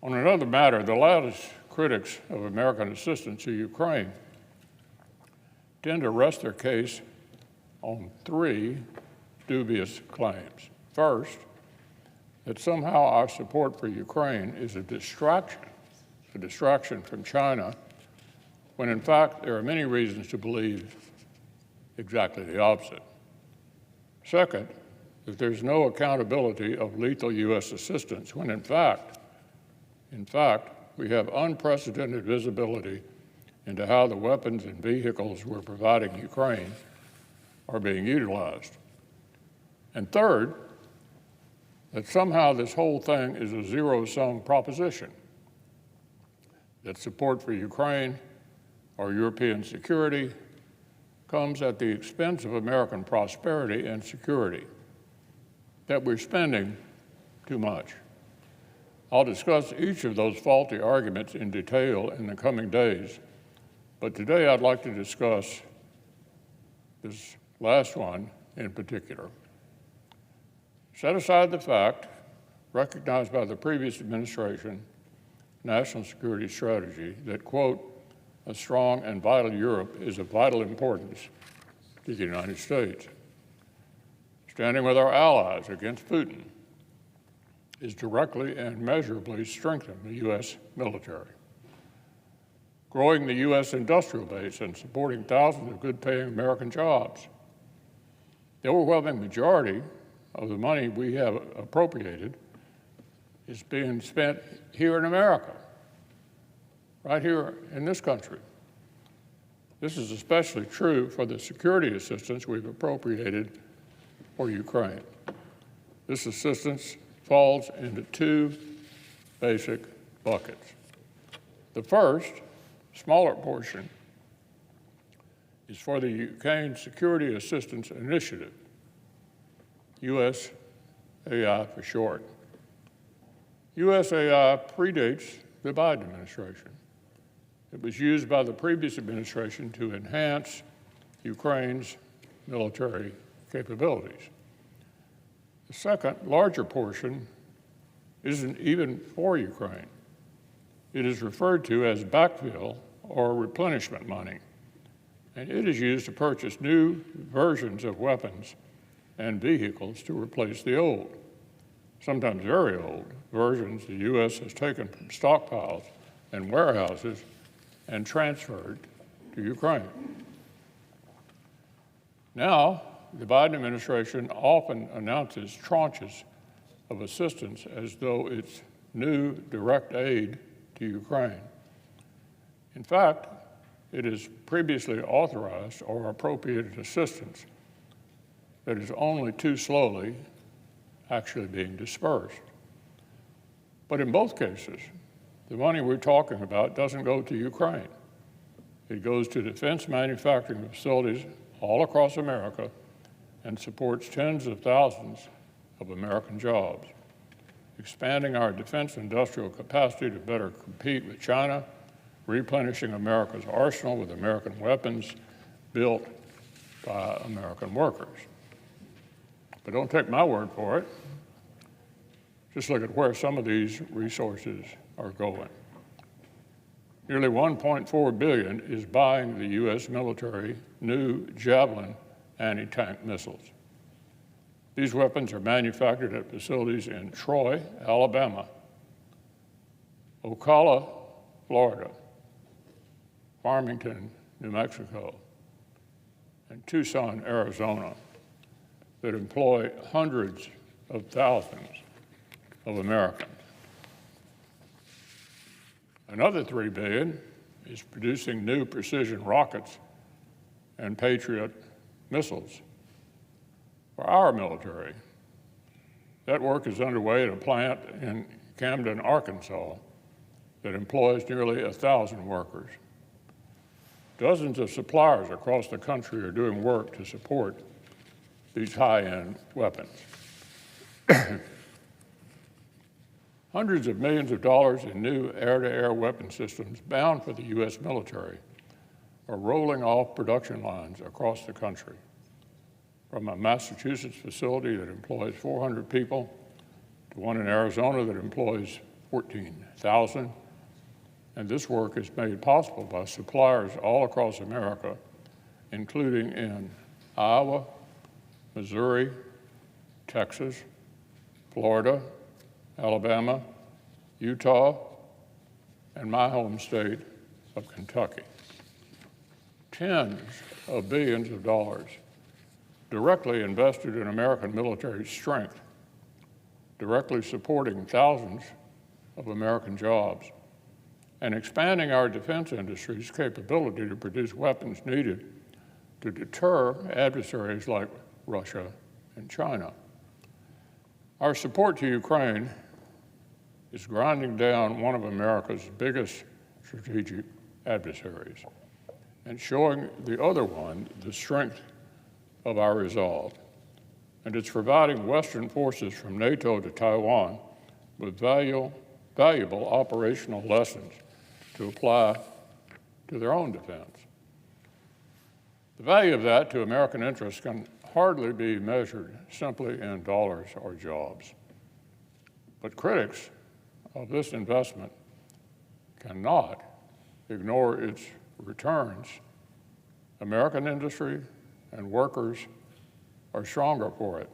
On another matter, the loudest critics of American assistance to Ukraine tend to rest their case on three dubious claims. First, that somehow our support for Ukraine is a distraction from China, when in fact there are many reasons to believe exactly the opposite. Second, that there's no accountability of lethal U.S. assistance, when in fact, we have unprecedented visibility into how the weapons and vehicles we're providing Ukraine are being utilized. And third, that somehow this whole thing is a zero-sum proposition, that support for Ukraine or European security comes at the expense of American prosperity and security, that we're spending too much. I'll discuss each of those faulty arguments in detail in the coming days, but today I'd like to discuss this last one in particular. Set aside the fact, recognized by the previous administration, national security strategy, that, quote, a strong and vital Europe is of vital importance to the United States. Standing with our allies against Putin is directly and measurably strengthening the U.S. military. Growing the U.S. industrial base and supporting thousands of good-paying American jobs. The overwhelming majority of the money we have appropriated is being spent here in America, right here in this country. This is especially true for the security assistance we've appropriated for Ukraine. This assistance falls into two basic buckets. The first, smaller portion, is for the Ukraine Security Assistance Initiative, USAI for short. USAI predates the Biden administration. It was used by the previous administration to enhance Ukraine's military capabilities. The second, larger portion isn't even for Ukraine. It is referred to as backfill or replenishment money, and it is used to purchase new versions of weapons and vehicles to replace the old, sometimes very old, versions the U.S. has taken from stockpiles and warehouses and transferred to Ukraine. Now, the Biden administration often announces tranches of assistance as though it's new direct aid to Ukraine. In fact, it is previously authorized or appropriated assistance that is only too slowly actually being dispersed. But in both cases, the money we're talking about doesn't go to Ukraine. It goes to defense manufacturing facilities all across America and supports tens of thousands of American jobs, expanding our defense industrial capacity to better compete with China, replenishing America's arsenal with American weapons built by American workers. But don't take my word for it. Just look at where some of these resources are going. Nearly $1.4 billion is buying the U.S. military new Javelin anti-tank missiles. These weapons are manufactured at facilities in Troy, Alabama, Ocala, Florida, Farmington, New Mexico, and Tucson, Arizona, that employ hundreds of thousands of Americans. Another $3 billion is producing new precision rockets and Patriot missiles for our military. That work is underway at a plant in Camden, Arkansas, that employs nearly 1,000 workers. Dozens of suppliers across the country are doing work to support these high-end weapons. Hundreds of millions of dollars in new air-to-air weapon systems bound for the U.S. military are rolling off production lines across the country, from a Massachusetts facility that employs 400 people to one in Arizona that employs 14,000, and this work is made possible by suppliers all across America, including in Iowa, Missouri, Texas, Florida, Alabama, Utah, and my home state of Kentucky. Tens of billions of dollars directly invested in American military strength, directly supporting thousands of American jobs, and expanding our defense industry's capability to produce weapons needed to deter adversaries like Russia and China. Our support to Ukraine is grinding down one of America's biggest strategic adversaries and showing the other one the strength of our resolve. And it's providing Western forces from NATO to Taiwan with valuable operational lessons to apply to their own defense. The value of that to American interests can hardly be measured simply in dollars or jobs. But critics of this investment cannot ignore its returns. American industry and workers are stronger for it.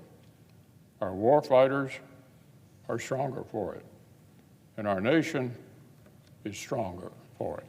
Our war fighters are stronger for it. And our nation is stronger for it.